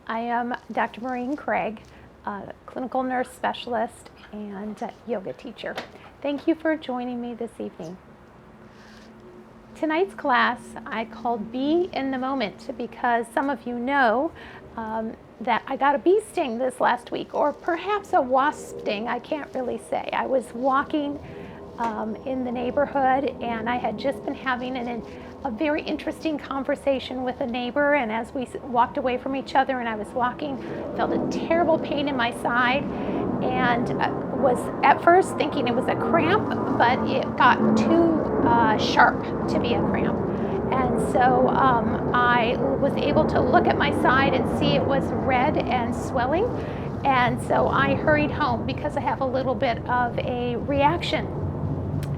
I am Dr. Maureen Craig, a clinical nurse specialist and yoga teacher. Thank you for joining me this evening. Tonight's class I called Be in the Moment because some of you know that I got a bee sting this last week, or perhaps a wasp sting, I can't really say. I was walking in the neighborhood and I had just been having a very interesting conversation with a neighbor, and as we walked away from each other and I was walking, I felt a terrible pain in my side and was at first thinking it was a cramp, but it got too sharp to be a cramp. And so I was able to look at my side and see it was red and swelling. And so I hurried home because I have a little bit of a reaction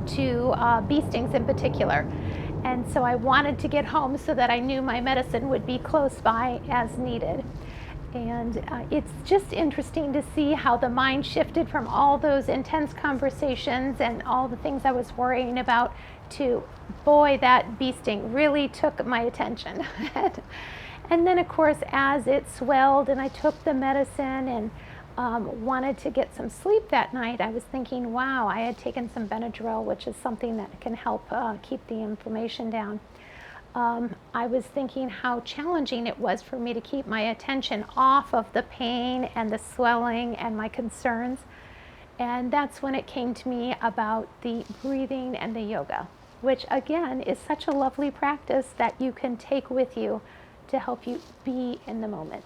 to bee stings in particular. And so I wanted to get home so that I knew my medicine would be close by as needed. And it's just interesting to see how the mind shifted from all those intense conversations and all the things I was worrying about to, boy, that bee sting really took my attention. And then, of course, as it swelled and I took the medicine and wanted to get some sleep that night, I was thinking, wow, I had taken some Benadryl, which is something that can help keep the inflammation down. I was thinking how challenging it was for me to keep my attention off of the pain and the swelling and my concerns. And that's when it came to me about the breathing and the yoga, which again is such a lovely practice that you can take with you to help you be in the moment.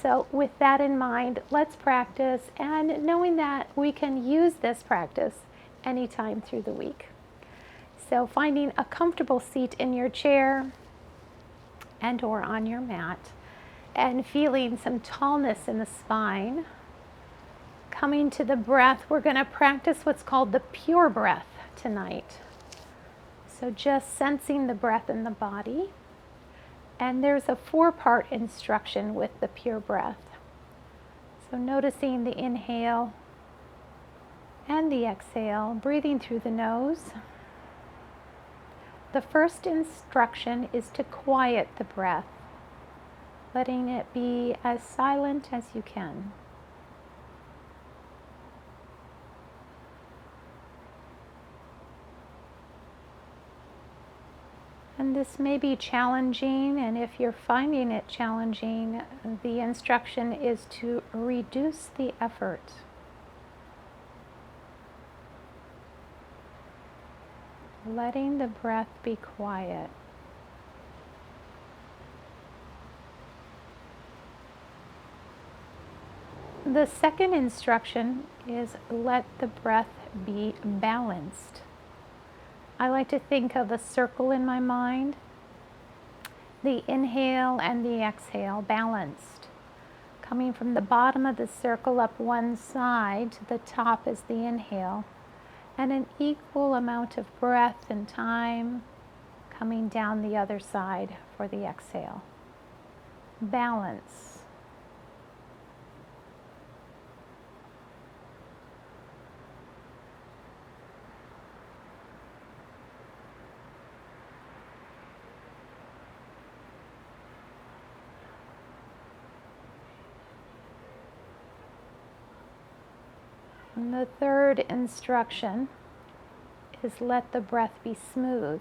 So with that in mind, let's practice, and knowing that we can use this practice anytime through the week. So finding a comfortable seat in your chair and or on your mat, and feeling some tallness in the spine. Coming to the breath, we're going to practice what's called the pure breath tonight. So just sensing the breath in the body. And there's a 4-part instruction with the pure breath. So noticing the inhale and the exhale, breathing through the nose. The first instruction is to quiet the breath, letting it be as silent as you can. And this may be challenging, and if you're finding it challenging, the instruction is to reduce the effort. Letting the breath be quiet. The second instruction is let the breath be balanced. I like to think of a circle in my mind, the inhale and the exhale balanced. Coming from the bottom of the circle up one side to the top is the inhale, and an equal amount of breath and time coming down the other side for the exhale. Balance. And the third instruction is let the breath be smooth,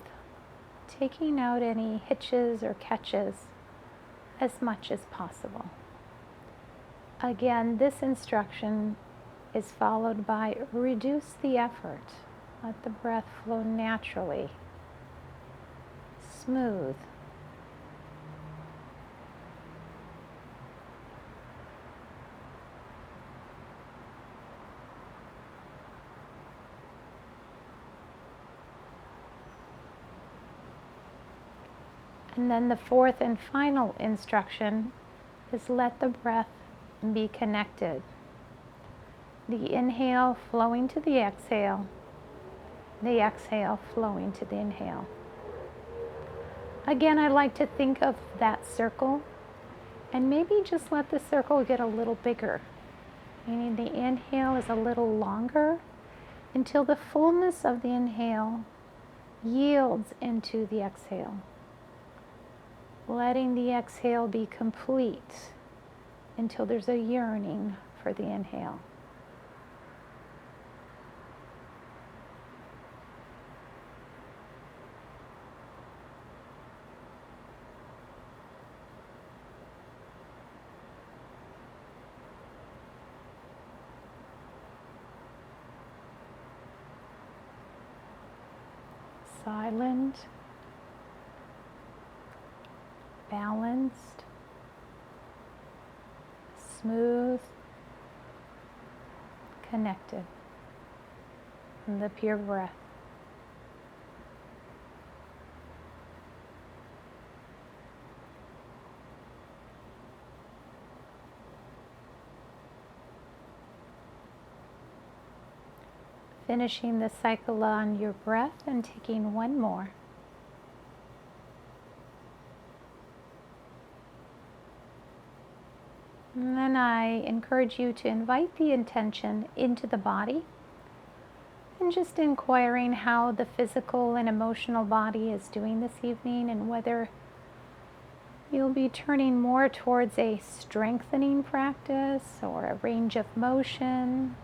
taking out any hitches or catches as much as possible. Again, this instruction is followed by reduce the effort. Let the breath flow naturally, smooth. And then the fourth and final instruction is let the breath be connected. The inhale flowing to the exhale flowing to the inhale. Again, I like to think of that circle and maybe just let the circle get a little bigger, meaning the inhale is a little longer until the fullness of the inhale yields into the exhale. Letting the exhale be complete until there's a yearning for the inhale. Silent, balanced, smooth, connected, and the pure breath. Finishing the cycle on your breath and taking one more. And then I encourage you to invite the intention into the body and just inquiring how the physical and emotional body is doing this evening and whether you'll be turning more towards a strengthening practice or a range of motion,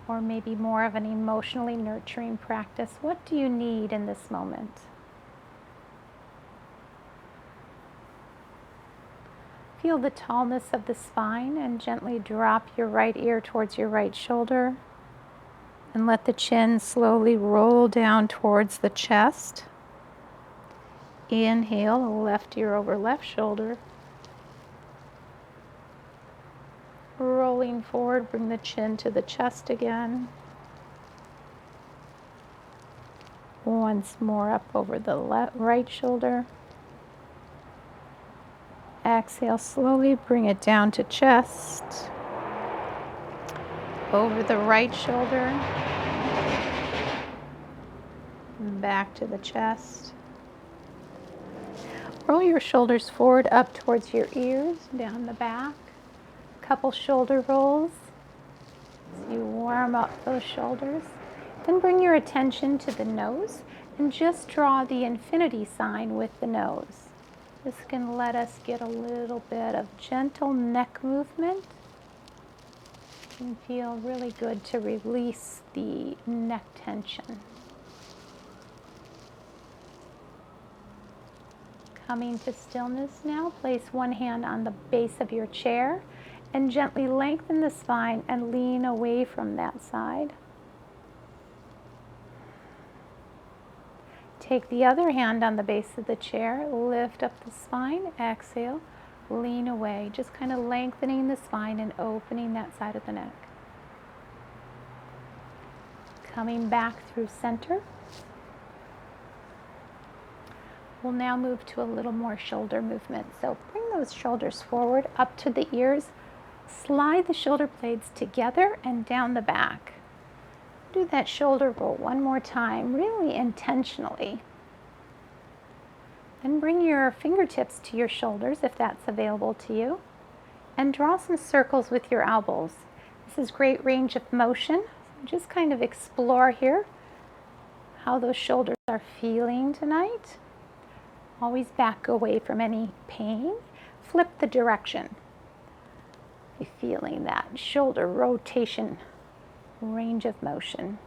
or maybe more of an emotionally nurturing practice. What do you need in this moment? Feel the tallness of the spine and gently drop your right ear towards your right shoulder and let the chin slowly roll down towards the chest. Inhale, left ear over left shoulder. Rolling forward, bring the chin to the chest again. Once more up over the right shoulder. Exhale, slowly bring it down to chest. Over the right shoulder. Back to the chest. Roll your shoulders forward up towards your ears, down the back. Couple shoulder rolls as you warm up those shoulders. Then bring your attention to the nose and just draw the infinity sign with the nose. This can let us get a little bit of gentle neck movement. It can feel really good to release the neck tension. Coming to stillness now, place one hand on the base of your chair and gently lengthen the spine and lean away from that side. Take the other hand on the base of the chair, lift up the spine, exhale, lean away, just kind of lengthening the spine and opening that side of the neck. Coming back through center. We'll now move to a little more shoulder movement. So bring those shoulders forward up to the ears. Slide the shoulder blades together and down the back. Do that shoulder roll one more time, really intentionally. Then bring your fingertips to your shoulders if that's available to you. And draw some circles with your elbows. This is great range of motion. Just kind of explore here how those shoulders are feeling tonight. Always back away from any pain. Flip the direction. You're feeling that shoulder rotation, range of motion.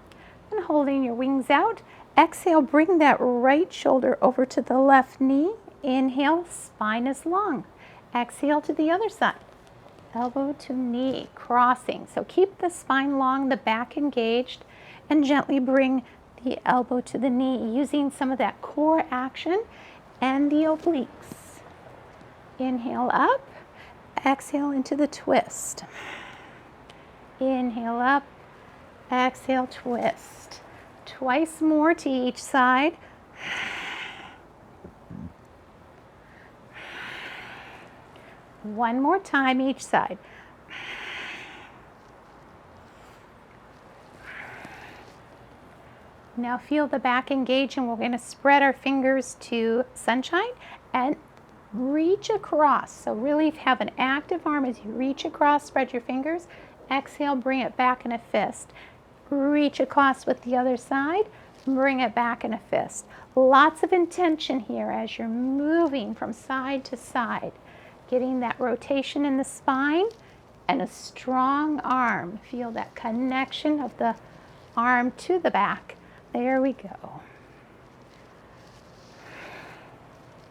And holding your wings out, exhale, bring that right shoulder over to the left knee. Inhale, spine is long. Exhale to the other side. Elbow to knee, crossing. So keep the spine long, the back engaged, and gently bring the elbow to the knee using some of that core action and the obliques. Inhale up. Exhale into the twist. Inhale up, exhale, twist. Twice more to each side. One more time each side. Now feel the back engage, and we're going to spread our fingers to sunshine and reach across. So really have an active arm as you reach across, spread your fingers. Exhale, bring it back in a fist. Reach across with the other side, bring it back in a fist. Lots of intention here as you're moving from side to side. getting that rotation in the spine and a strong arm. Feel that connection of the arm to the back. There we go.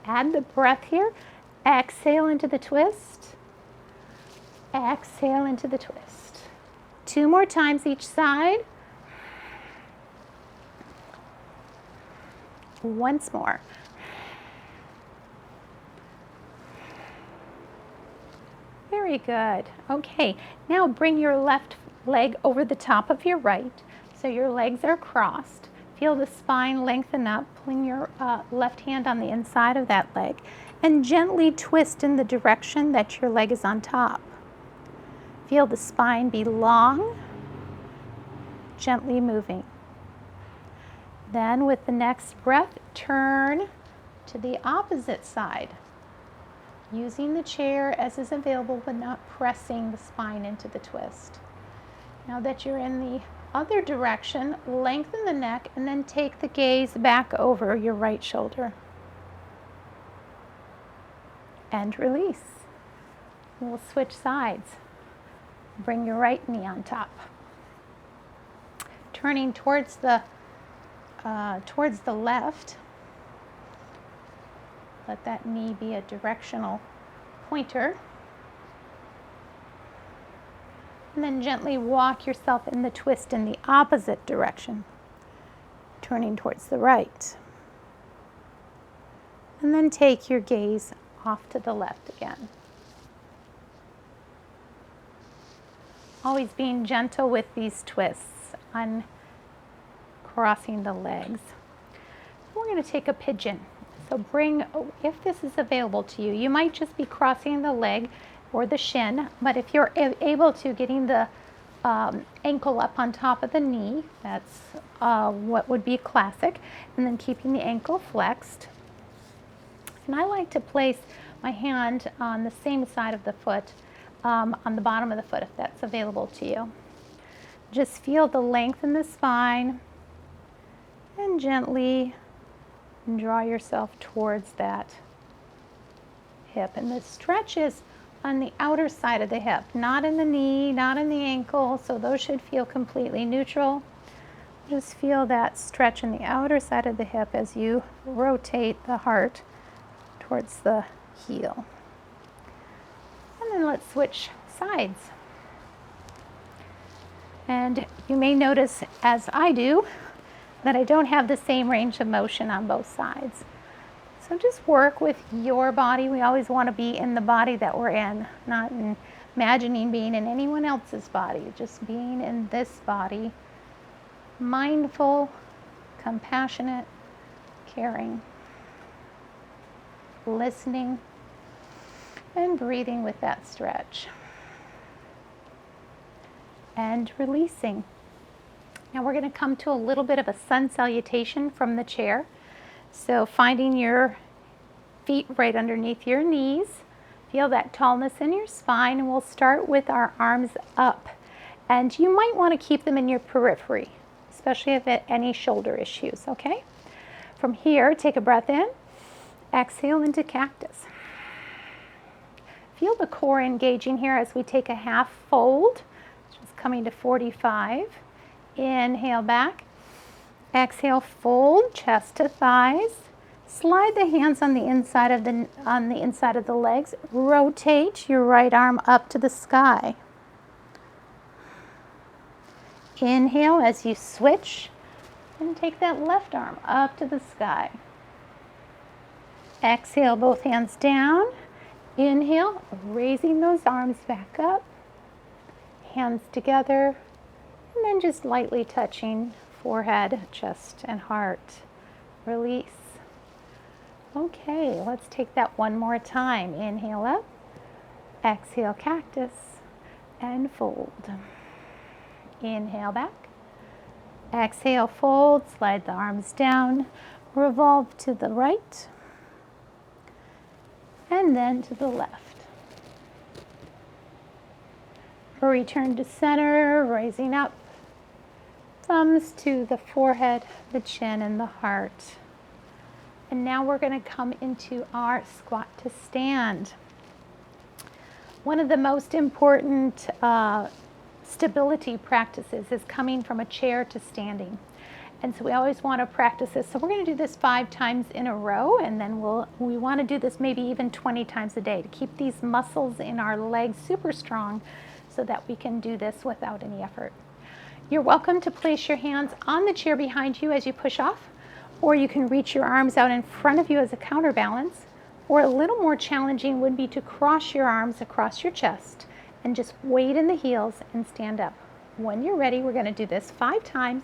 Add the breath here. Exhale into the twist. Exhale into the twist. 2 more times each side. Once more. Very good. Okay, now bring your left leg over the top of your right, so your legs are crossed. Feel the spine lengthen up, pulling your left hand on the inside of that leg, and gently twist in the direction that your leg is on top. Feel the spine be long, gently moving. Then with the next breath, turn to the opposite side, using the chair as is available, but not pressing the spine into the twist. Now that you're in the other direction, lengthen the neck and then take the gaze back over your right shoulder. And release. We'll switch sides. Bring your right knee on top. Turning towards the left. Let that knee be a directional pointer. And then gently walk yourself in the twist in the opposite direction, turning towards the right. And then take your gaze off to the left again. Always being gentle with these twists, uncrossing the legs. We're going to take a pigeon. So bring, if this is available to you, you might just be crossing the leg or the shin, but if you're able to, getting the ankle up on top of the knee, that's what would be classic, and then keeping the ankle flexed. And I like to place my hand on the same side of the foot, on the bottom of the foot, if that's available to you. Just feel the length in the spine, and gently draw yourself towards that hip. And the stretch is on the outer side of the hip, not in the knee, not in the ankle, so those should feel completely neutral. Just feel that stretch in the outer side of the hip as you rotate the heart towards the heel. And then let's switch sides. And you may notice, as I do, that I don't have the same range of motion on both sides. So just work with your body. We always want to be in the body that we're in, not imagining being in anyone else's body, just being in this body, mindful, compassionate, caring, listening, and breathing with that stretch. And releasing. Now we're going to come to a little bit of a sun salutation from the chair. So finding your feet right underneath your knees. Feel that tallness in your spine, and we'll start with our arms up. And you might want to keep them in your periphery, especially if it any shoulder issues, okay? From here, take a breath in. Exhale into cactus. Feel the core engaging here as we take a half fold, just coming to 45. Inhale back. Exhale, fold, chest to thighs. Slide the hands on the inside of the legs. Rotate your right arm up to the sky. Inhale as you switch, and take that left arm up to the sky. Exhale, both hands down. Inhale, raising those arms back up. Hands together, and then just lightly touching forehead, chest, and heart. Release. Okay, let's take that one more time. Inhale up, exhale cactus, and fold. Inhale back, exhale fold, slide the arms down, revolve to the right, and then to the left. Return to center, raising up, thumbs to the forehead, the chin, and the heart. And now we're going to come into our squat to stand. One of the most important stability practices is coming from a chair to standing. And so we always want to practice this. So we're going to do this 5 times in a row, and then we want to do this maybe even 20 times a day to keep these muscles in our legs super strong so that we can do this without any effort. You're welcome to place your hands on the chair behind you as you push off, or you can reach your arms out in front of you as a counterbalance, or a little more challenging would be to cross your arms across your chest and just weight in the heels and stand up. When you're ready, we're going to do this 5 times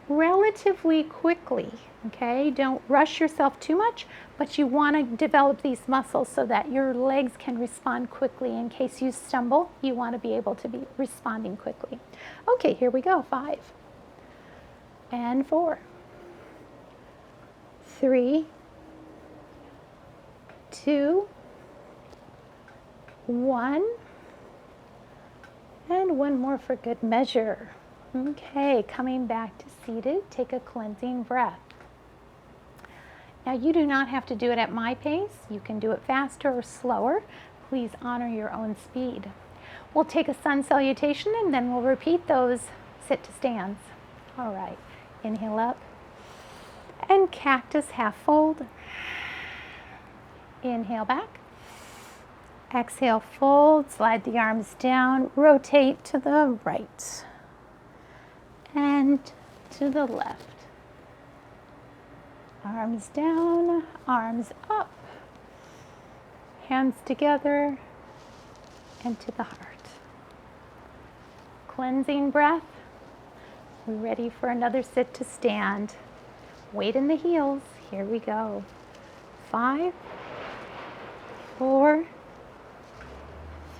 relatively quickly, okay? Don't rush yourself too much, but you want to develop these muscles so that your legs can respond quickly. In case you stumble, you want to be able to be responding quickly. Okay, here we go. 5 and 4, 3, 2, 1, and one more for good measure. Okay, coming back to seated, take a cleansing breath. Now you do not have to do it at my pace. You can do it faster or slower. Please honor your own speed. We'll take a sun salutation and then we'll repeat those sit to stands. All right, inhale up and cactus half fold. Inhale back. Exhale, fold, slide the arms down, rotate to the right and to the left. Arms down, arms up, hands together and to the heart. Cleansing breath. We're ready for another sit to stand. Weight in the heels. Here we go. 5, 4,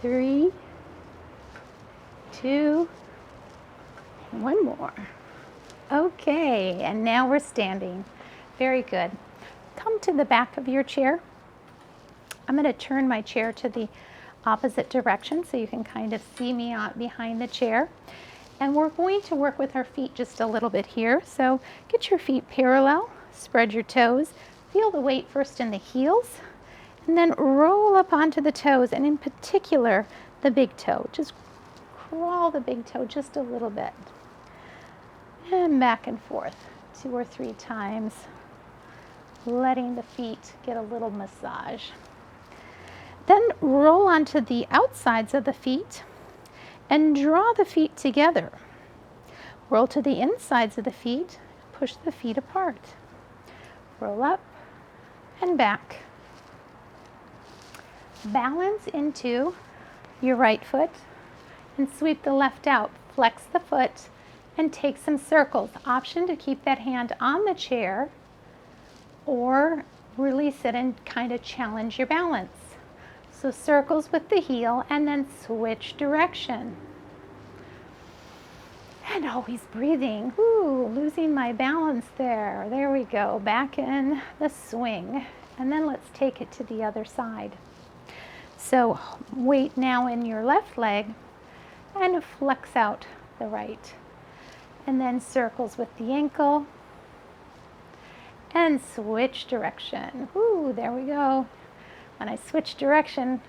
3, 2, and one more. Okay, and now we're standing. Very good. Come to the back of your chair. I'm going to turn my chair to the opposite direction so you can kind of see me out behind the chair. And we're going to work with our feet just a little bit here. So get your feet parallel, spread your toes, feel the weight first in the heels, and then roll up onto the toes, and in particular, the big toe. Just crawl the big toe just a little bit. And back and forth 2 or 3 times, letting the feet get a little massage. Then roll onto the outsides of the feet and draw the feet together. Roll to the insides of the feet, push the feet apart. Roll up and back. Balance into your right foot and sweep the left out. Flex the foot and take some circles. Option to keep that hand on the chair or release it and kind of challenge your balance. So circles with the heel and then switch direction. And always breathing. Ooh, losing my balance there. There we go. Back in the swing. And then let's take it to the other side. So weight now in your left leg and flex out the right. And then circles with the ankle and switch direction. Ooh, there we go. When I switched direction,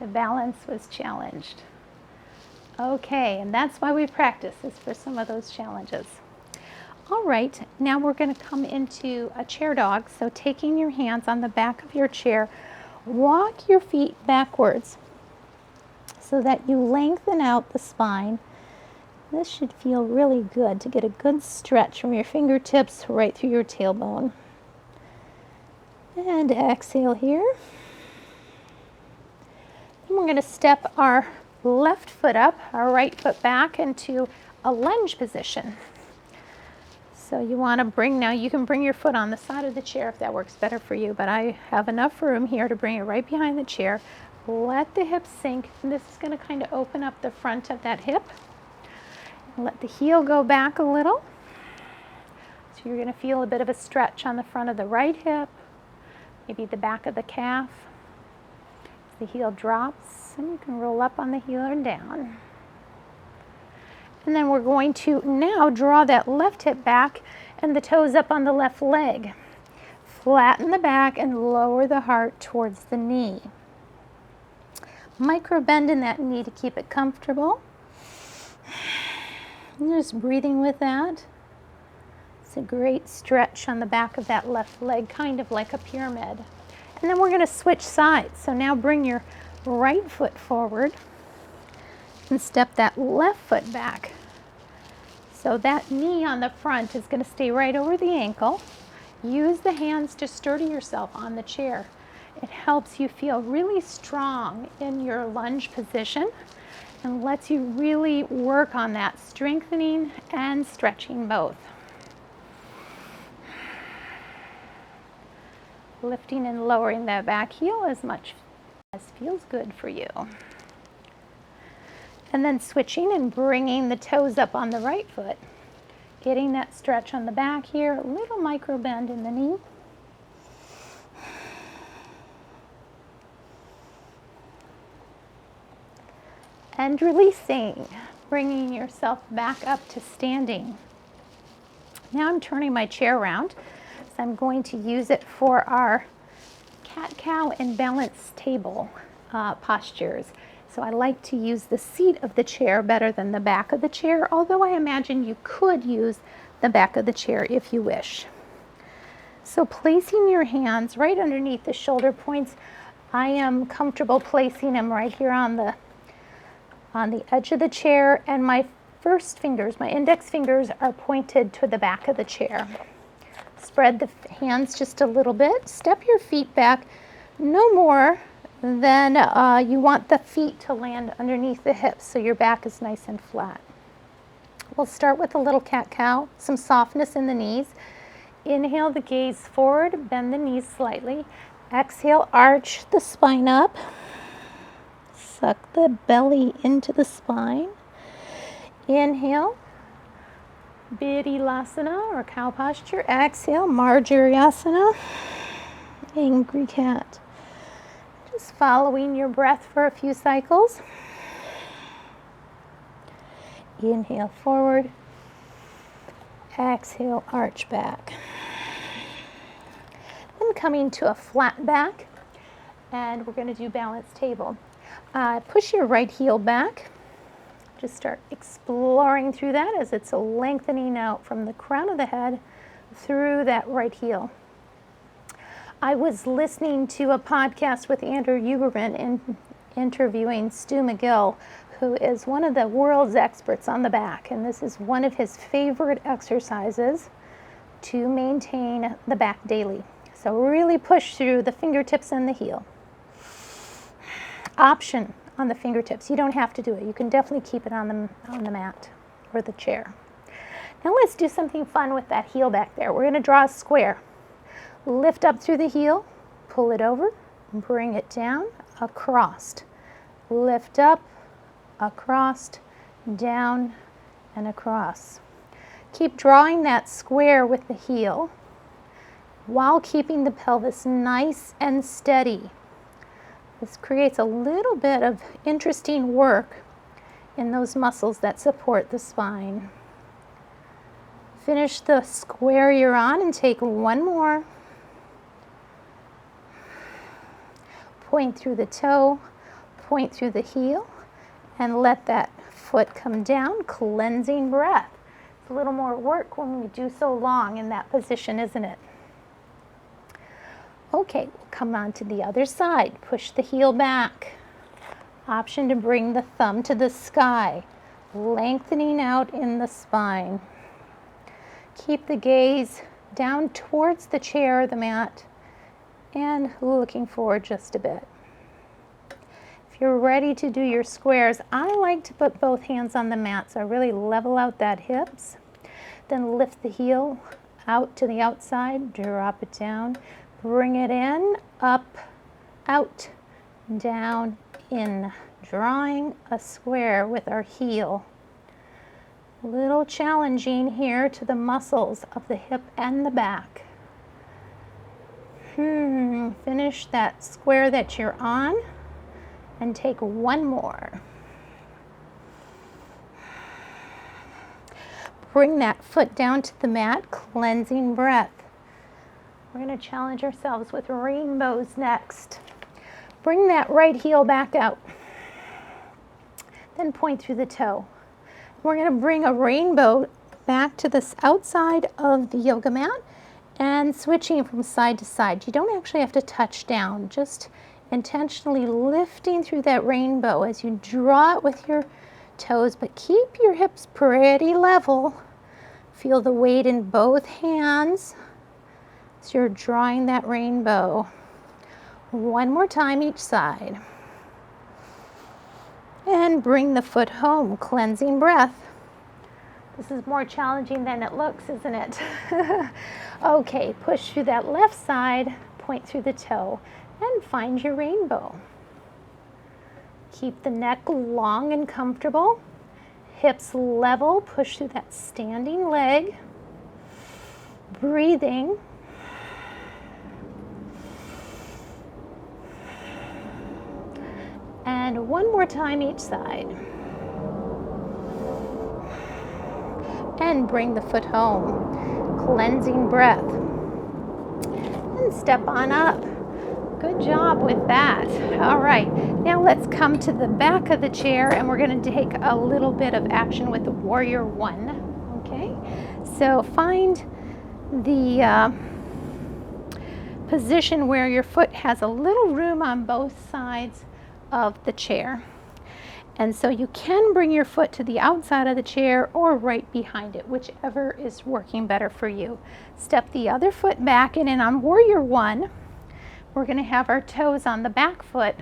the balance was challenged. Okay, and that's why we practice, is for some of those challenges. All right, now we're going to come into a chair dog. So taking your hands on the back of your chair, walk your feet backwards so that you lengthen out the spine. This should feel really good to get a good stretch from your fingertips right through your tailbone. And exhale here. Then we're going to step our left foot up, our right foot back into a lunge position. So you want to bring, now you can bring your foot on the side of the chair if that works better for you, but I have enough room here to bring it right behind the chair. Let the hips sink, and this is going to kind of open up the front of that hip. Let the heel go back a little. So you're going to feel a bit of a stretch on the front of the right hip, maybe the back of the calf. The heel drops, and you can roll up on the heel and down. And then we're going to now draw that left hip back and the toes up on the left leg. Flatten the back and lower the heart towards the knee. Micro bend in that knee to keep it comfortable. And just breathing with that. It's a great stretch on the back of that left leg, kind of like a pyramid. And then we're going to switch sides. So now bring your right foot forward and step that left foot back. So that knee on the front is going to stay right over the ankle. Use the hands to sturdy yourself on the chair. It helps you feel really strong in your lunge position and lets you really work on that strengthening and stretching both. Lifting and lowering that back heel as much as feels good for you. And then switching and bringing the toes up on the right foot. Getting that stretch on the back here, a little micro bend in the knee. And releasing, bringing yourself back up to standing. Now I'm turning my chair around, so I'm going to use it for our cat-cow and balance table postures. So I like to use the seat of the chair better than the back of the chair, although I imagine you could use the back of the chair if you wish. So placing your hands right underneath the shoulder points, I am comfortable placing them right here on the edge of the chair, and my first fingers, my index fingers, are pointed to the back of the chair. Spread the hands just a little bit. Step your feet back no more than you want the feet to land underneath the hips, so your back is nice and flat. We'll start with a little cat-cow, some softness in the knees. Inhale the gaze forward, bend the knees slightly. Exhale, arch the spine up. Suck the belly into the spine. Inhale, Bidhilasana or cow posture. Exhale, Marjariasana, angry cat. Just following your breath for a few cycles. Inhale forward. Exhale, arch back. Then coming to a flat back, and we're going to do balance table. Push your right heel back. Just start exploring through that as it's lengthening out from the crown of the head through that right heel. I was listening to a podcast with Andrew Huberman interviewing Stu McGill, who is one of the world's experts on the back, and this is one of his favorite exercises to maintain the back daily. So really push through the fingertips and the heel. Option on the fingertips. You don't have to do it. You can definitely keep it on the mat or the chair. Now let's do something fun with that heel back there. We're going to draw a square. Lift up through the heel, pull it over, bring it down, across. Lift up, across, down, and across. Keep drawing that square with the heel while keeping the pelvis nice and steady. This creates a little bit of interesting work in those muscles that support the spine. Finish the square you're on and take one more. Point through the toe, point through the heel, and let that foot come down, cleansing breath. It's a little more work when we do so long in that position, isn't it? Okay, we'll come on to the other side. Push the heel back. Option to bring the thumb to the sky, lengthening out in the spine. Keep the gaze down towards the chair or the mat and looking forward just a bit. If you're ready to do your squares, I like to put both hands on the mat so I really level out that hips. Then lift the heel out to the outside, drop it down. Bring it in, up, out, down, in, drawing a square with our heel. A little challenging here to the muscles of the hip and the back. Finish that square that you're on and take one more. Bring that foot down to the mat, cleansing breath. We're going to challenge ourselves with rainbows next. Bring that right heel back out. then point through the toe. We're going to bring a rainbow back to the outside of the yoga mat and switching from side to side. You don't actually have to touch down, just intentionally lifting through that rainbow as you draw it with your toes, but keep your hips pretty level. Feel the weight in both hands as you're drawing that rainbow. One more time each side. And bring the foot home, cleansing breath. This is more challenging than it looks, isn't it? Okay, push through that left side, point through the toe, and find your rainbow. Keep the neck long and comfortable. Hips level, push through that standing leg. Breathing. And one more time each side. And bring the foot home, cleansing breath. And step on up. Good job with that. All right, now let's come to the back of the chair and we're going to take a little bit of action with the warrior one. Okay, so find the position where your foot has a little room on both sides of the chair. And so you can bring your foot to the outside of the chair or right behind it, whichever is working better for you. Step the other foot back, and then on warrior one, we're going to have our toes on the back foot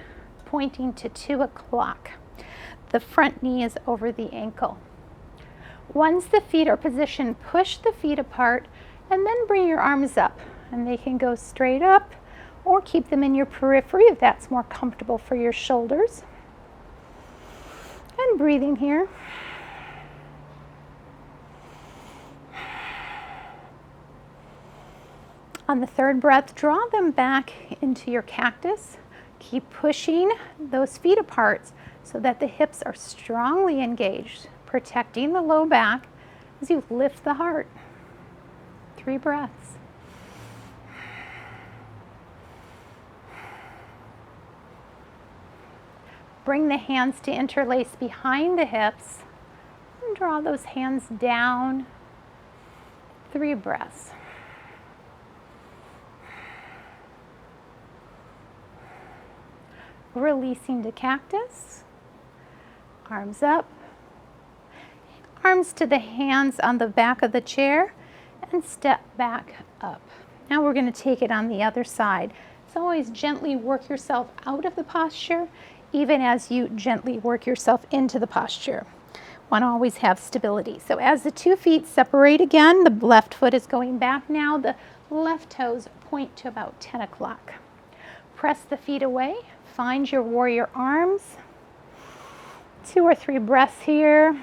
pointing to 2 o'clock. The front knee is over the ankle. Once the feet are positioned, push the feet apart and then bring your arms up. And they can go straight up or keep them in your periphery if that's more comfortable for your shoulders. And breathing here. On the third breath, draw them back into your cactus. Keep pushing those feet apart so that the hips are strongly engaged, protecting the low back as you lift the heart. 3 breaths. Bring the hands to interlace behind the hips and draw those hands down. 3 breaths. Releasing to cactus. Arms up. Arms to the hands on the back of the chair and step back up. Now we're going to take it on the other side. So always gently work yourself out of the posture, even as you gently work yourself into the posture. Want to always have stability. So as the 2 feet separate again, the left foot is going back now. The left toes point to about 10 o'clock. Press the feet away. Find your warrior arms. 2 or 3 breaths here.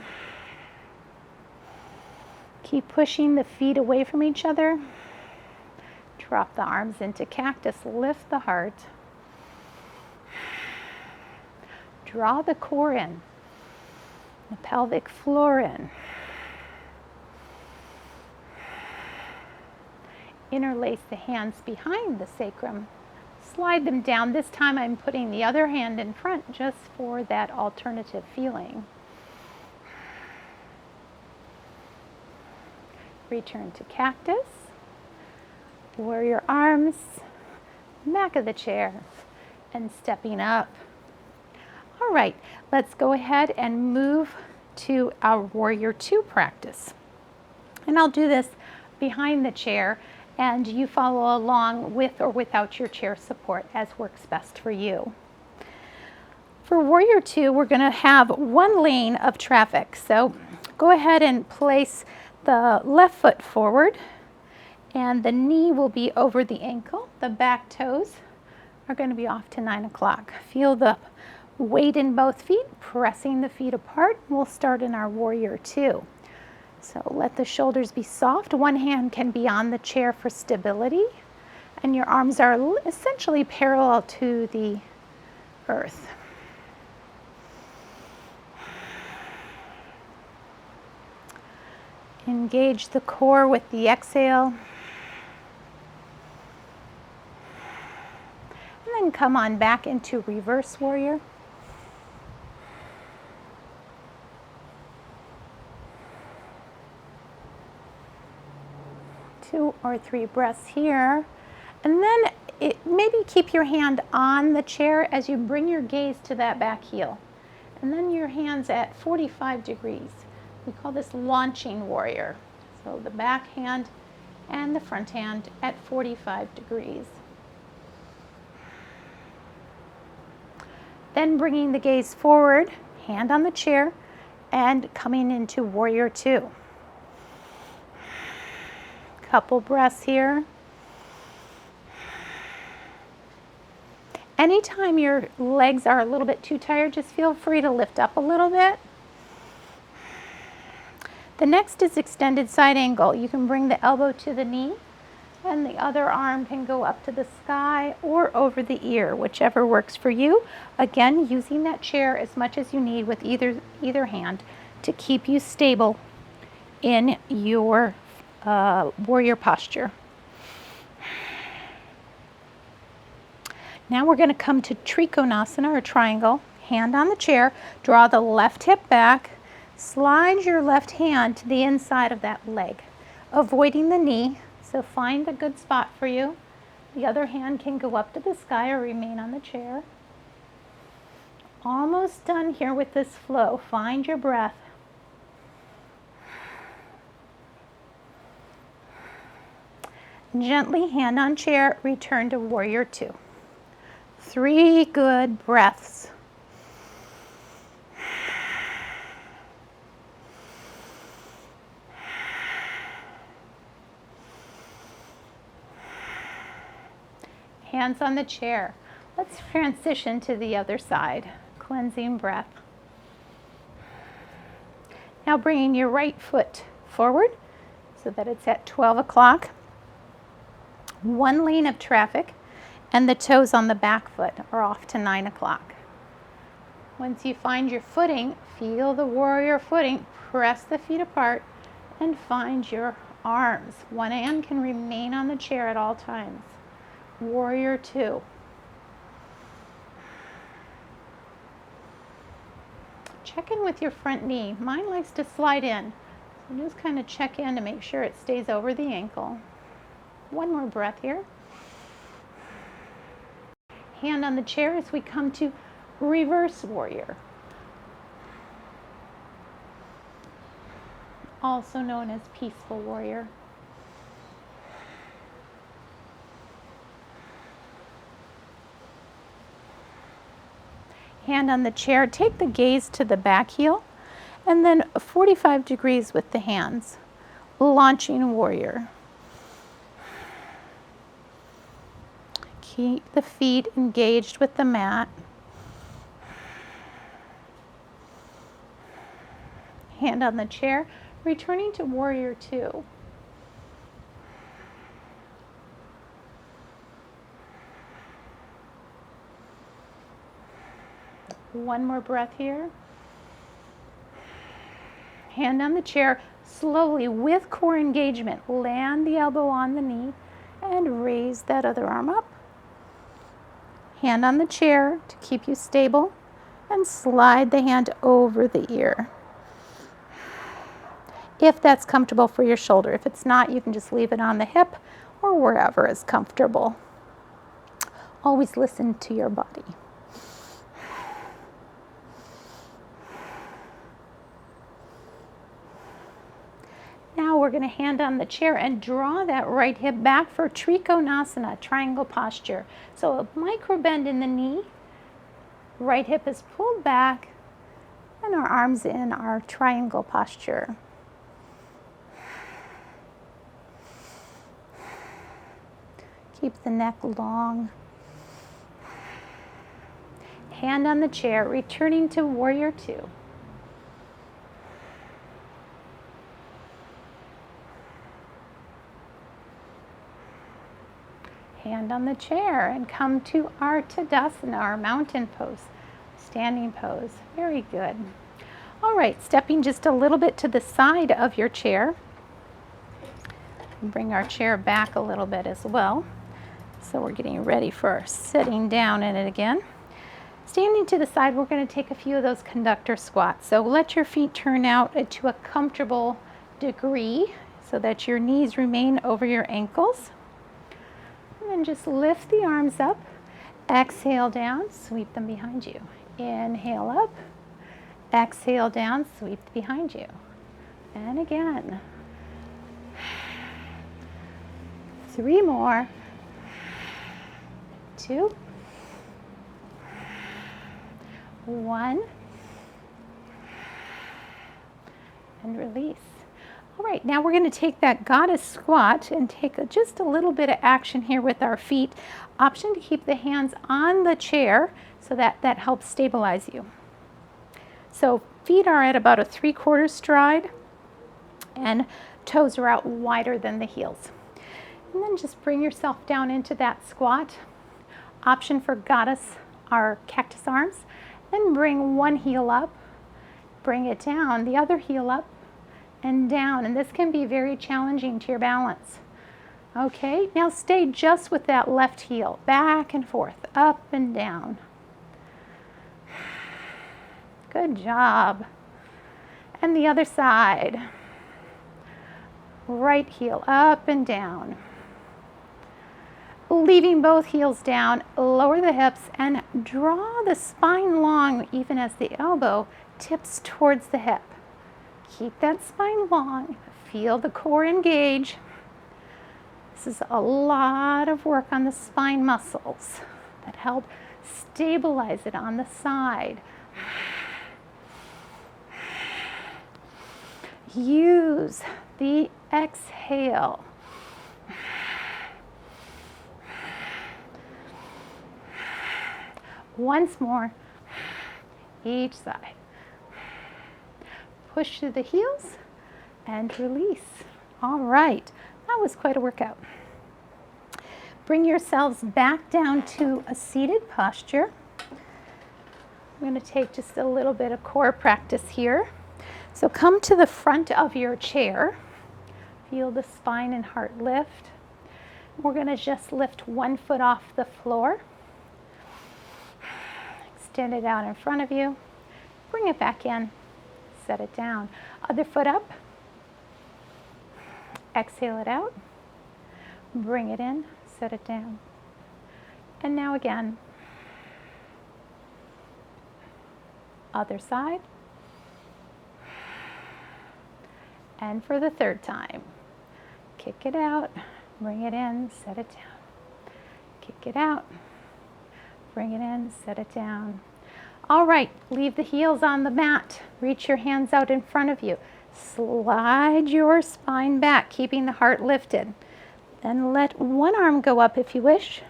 Keep pushing the feet away from each other. Drop the arms into cactus. Lift the heart. Draw the core in, the pelvic floor in. Interlace the hands behind the sacrum. Slide them down. This time I'm putting the other hand in front just for that alternative feeling. Return to cactus. Warrior arms, back of the chair, and stepping up. All right, let's go ahead and move to our warrior 2 practice. And I'll do this behind the chair, and you follow along with or without your chair support as works best for you. For warrior 2, we're going to have 1 lane of traffic. So go ahead and place the left foot forward, and the knee will be over the ankle. The back toes are going to be off to 9 o'clock. Feel the weight in both feet, pressing the feet apart. We'll start in our warrior 2. So let the shoulders be soft. 1 hand can be on the chair for stability, and your arms are essentially parallel to the earth. Engage the core with the exhale. And then come on back into reverse warrior. 2 or 3 breaths here. And then maybe keep your hand on the chair as you bring your gaze to that back heel. And then your hands at 45 degrees. We call this launching warrior. So the back hand and the front hand at 45 degrees. Then bringing the gaze forward, hand on the chair, and coming into warrior 2. Couple breaths here. Anytime your legs are a little bit too tired, just feel free to lift up a little bit. The next is extended side angle. You can bring the elbow to the knee, and the other arm can go up to the sky or over the ear, whichever works for you. Again, using that chair as much as you need with either hand to keep you stable in your warrior posture. Now we're going to come to Trikonasana or triangle. Hand on the chair, draw the left hip back, slide your left hand to the inside of that leg, avoiding the knee. So find a good spot for you. The other hand can go up to the sky or remain on the chair. Almost done here with this flow. Find your breath. Gently, hand on chair, return to warrior 2. 3 good breaths. Hands on the chair. Let's transition to the other side. Cleansing breath. Now bringing your right foot forward so that it's at 12 o'clock. 1 lane of traffic, and the toes on the back foot are off to 9 o'clock. Once you find your footing, feel the warrior footing, press the feet apart, and find your arms. One hand can remain on the chair at all times. Warrior 2. Check in with your front knee. Mine likes to slide in. So just kind of check in to make sure it stays over the ankle. 1 more breath here. Hand on the chair as we come to reverse warrior, also known as peaceful warrior. Hand on the chair, take the gaze to the back heel, and then 45 degrees with the hands, launching warrior. Keep the feet engaged with the mat. Hand on the chair, returning to warrior 2. One more breath here. Hand on the chair, slowly with core engagement, land the elbow on the knee and raise that other arm up. Hand on the chair to keep you stable, and slide the hand over the ear. If that's comfortable for your shoulder. If it's not, you can just leave it on the hip or wherever is comfortable. Always listen to your body. Now we're going to hand on the chair and draw that right hip back for Trikonasana, triangle posture. So a micro bend in the knee, right hip is pulled back, and our arms in our triangle posture. Keep the neck long. Hand on the chair, returning to warrior 2. Hand on the chair and come to our Tadasana, our mountain pose, standing pose. Very good. All right, stepping just a little bit to the side of your chair. Bring our chair back a little bit as well. So we're getting ready for sitting down in it again. Standing to the side, we're going to take a few of those conductor squats. So let your feet turn out to a comfortable degree so that your knees remain over your ankles. And then just lift the arms up. Exhale down, sweep them behind you. Inhale up. Exhale down, sweep behind you. And again. 3 more. 2. 1. And release. All right, now we're going to take that goddess squat and take just a little bit of action here with our feet. Option to keep the hands on the chair so that helps stabilize you. So feet are at about a 3/4 stride and toes are out wider than the heels. And then just bring yourself down into that squat. Option for goddess are cactus arms. Then bring one heel up, bring it down, the other heel up and down. And this can be very challenging to your balance. Okay, now stay just with that left heel, back and forth, up and down. Good job. And the other side. Right heel up and down. Leaving both heels down, lower the hips and draw the spine long even as the elbow tips towards the hip. Keep that spine long. Feel the core engage. This is a lot of work on the spine muscles that help stabilize it on the side. Use the exhale. Once more, each side. Push through the heels and release. All right, that was quite a workout. Bring yourselves back down to a seated posture. I'm going to take just a little bit of core practice here. So come to the front of your chair. Feel the spine and heart lift. We're going to just lift one foot off the floor. Extend it out in front of you. Bring it back in. Set it down. Other foot up. Exhale it out. Bring it in. Set it down. And now again. Other side. And for the third time. Kick it out. Bring it in. Set it down. Kick it out. Bring it in. Set it down. All right, leave the heels on the mat. Reach your hands out in front of you. Slide your spine back, keeping the heart lifted. And let one arm go up if you wish.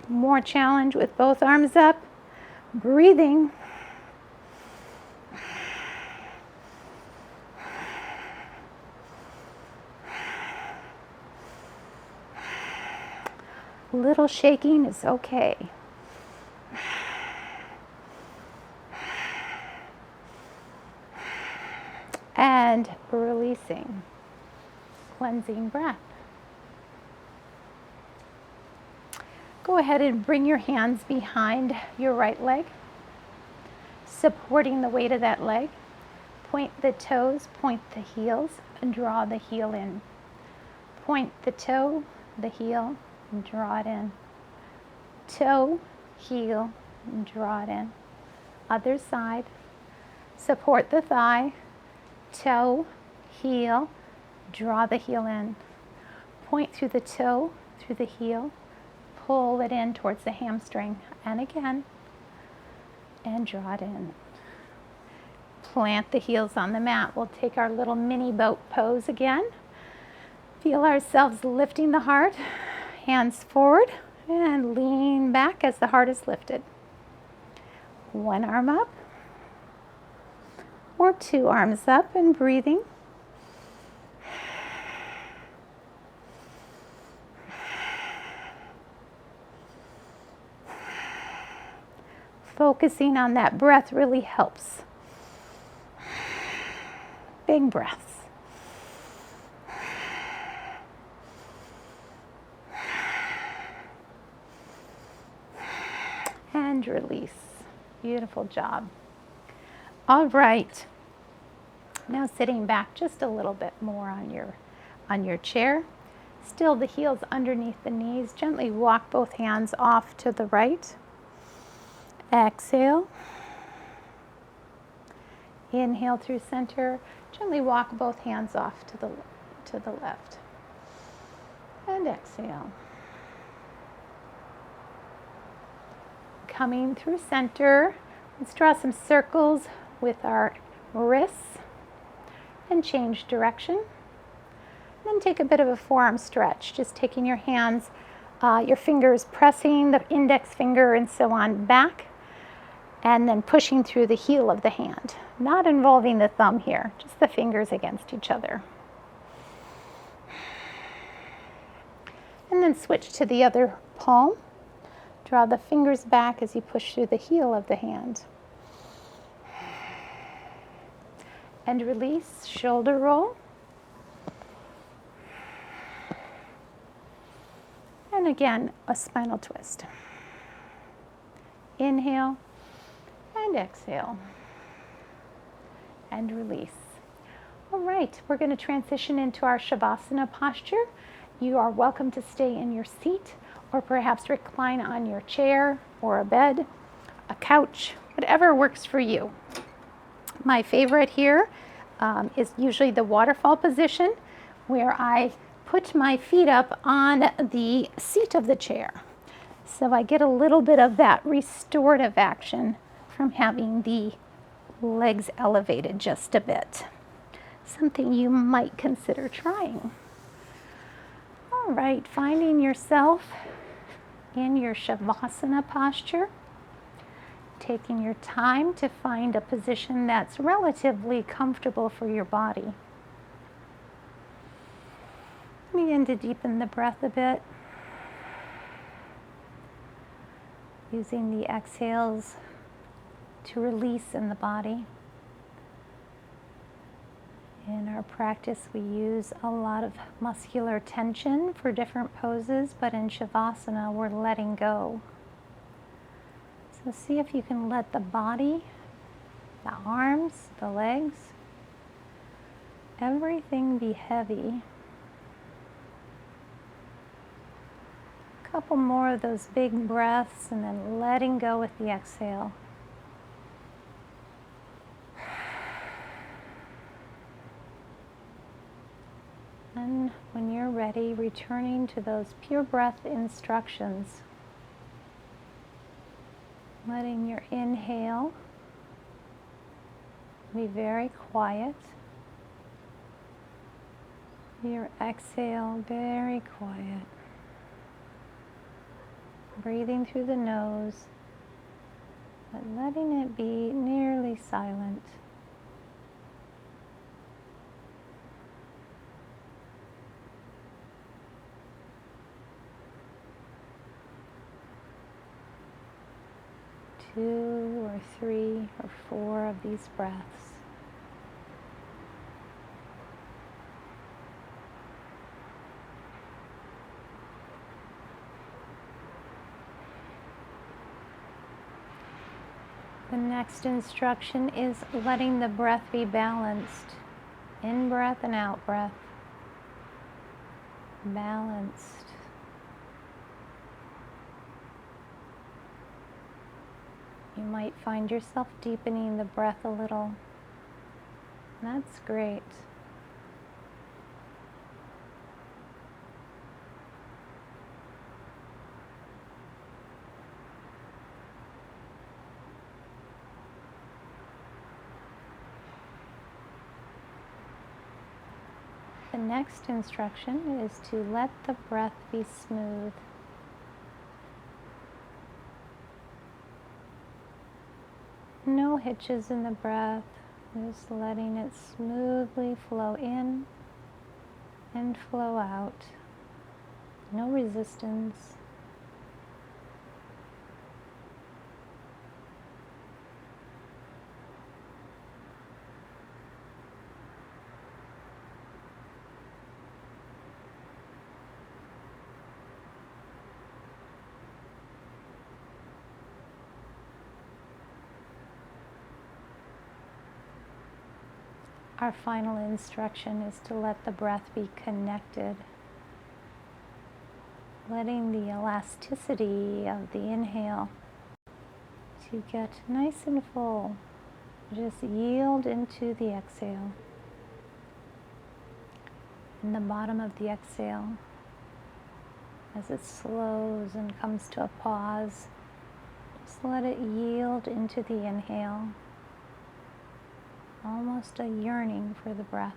More challenge with both arms up. Breathing. Little shaking is okay. And releasing, cleansing breath. Go ahead and bring your hands behind your right leg, supporting the weight of that leg. Point the toes, point the heels, and draw the heel in. Point the toe, the heel, and draw it in. Toe, heel, and draw it in. Other side. Support the thigh. Toe, heel, draw the heel in. Point through the toe, through the heel, pull it in towards the hamstring, and again, and draw it in. Plant the heels on the mat. We'll take our little mini boat pose again. Feel ourselves lifting the heart, hands forward, and lean back as the heart is lifted. One arm up. Or two arms up and breathing. Focusing on that breath really helps. Big breaths. And release. Beautiful job. All right. Now sitting back just a little bit more on your chair. Still the heels underneath the knees. Gently walk both hands off to the right. Exhale. Inhale through center. Gently walk both hands off to the left. And exhale. Coming through center, let's draw some circles with our wrists and change direction. Then take a bit of a forearm stretch, just taking your hands, your fingers pressing the index finger and so on back, and then pushing through the heel of the hand, not involving the thumb here, just the fingers against each other. And then switch to the other palm. Draw the fingers back as you push through the heel of the hand. And release, shoulder roll. And again, a spinal twist. Inhale and exhale. And release. All right, we're going to transition into our Shavasana posture. You are welcome to stay in your seat or perhaps recline on your chair or a bed, a couch, whatever works for you. My favorite here is usually the waterfall position, where I put my feet up on the seat of the chair. So I get a little bit of that restorative action from having the legs elevated just a bit. Something you might consider trying. All right, finding yourself in your Shavasana posture, taking your time to find a position that's relatively comfortable for your body. Begin to deepen the breath a bit, using the exhales to release in the body. In our practice, we use a lot of muscular tension for different poses, but in Shavasana, we're letting go. So see if you can let the body, the arms, the legs, everything be heavy. A couple more of those big breaths and then letting go with the exhale. And when you're ready, returning to those pure breath instructions. Letting your inhale be very quiet. Your exhale very quiet. Breathing through the nose, but letting it be nearly silent. Two or three or four of these breaths. The next instruction is letting the breath be balanced. In breath and out breath. Balanced. You might find yourself deepening the breath a little. That's great. The next instruction is to let the breath be smooth. No hitches in the breath, just letting it smoothly flow in and flow out. No resistance. our final instruction is to let the breath be connected, letting the elasticity of the inhale to get nice and full. Just yield into the exhale. In the bottom of the exhale, as it slows and comes to a pause, just let it yield into the inhale. Almost a yearning for the breath.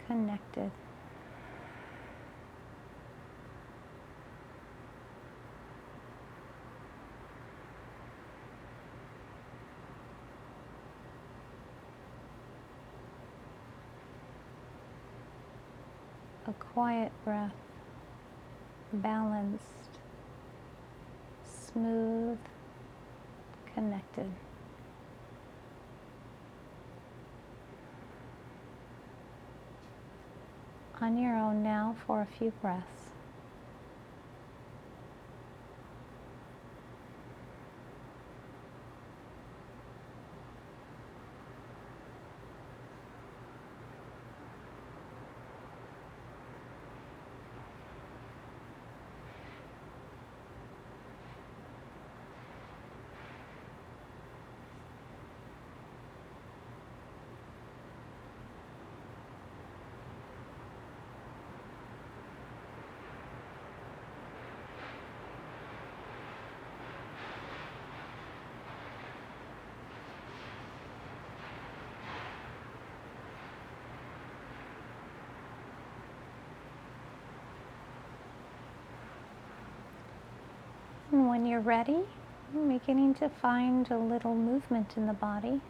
Connected. A quiet breath, balanced, smooth, connected. On your own now for a few breaths. And when you're ready, you're beginning to find a little movement in the body.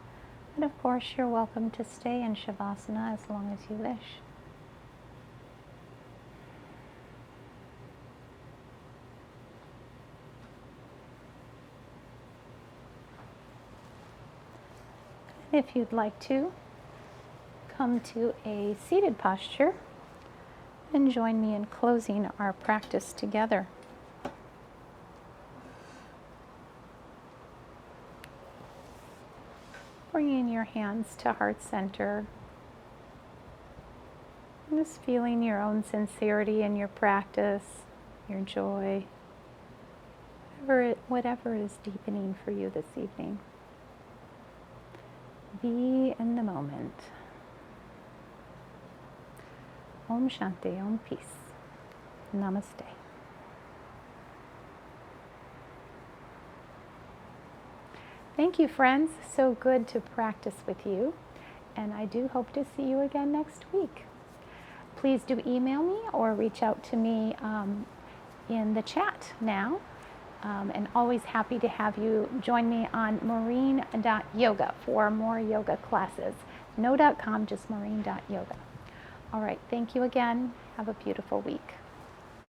And of course, you're welcome to stay in Shavasana as long as you wish. If you'd like to, come to a seated posture and join me in closing our practice together. Bringing your hands to heart center. Just feeling your own sincerity in your practice, your joy, whatever is deepening for you this evening. Be in the moment. Om Shanti, Om Peace. Namaste. Thank you, friends. So good to practice with you, and I do hope to see you again next week. Please do email me or reach out to me in the chat now, and always happy to have you join me on Maureen.yoga for more yoga classes. No.com, just Maureen.yoga. All right, thank you again. Have a beautiful week.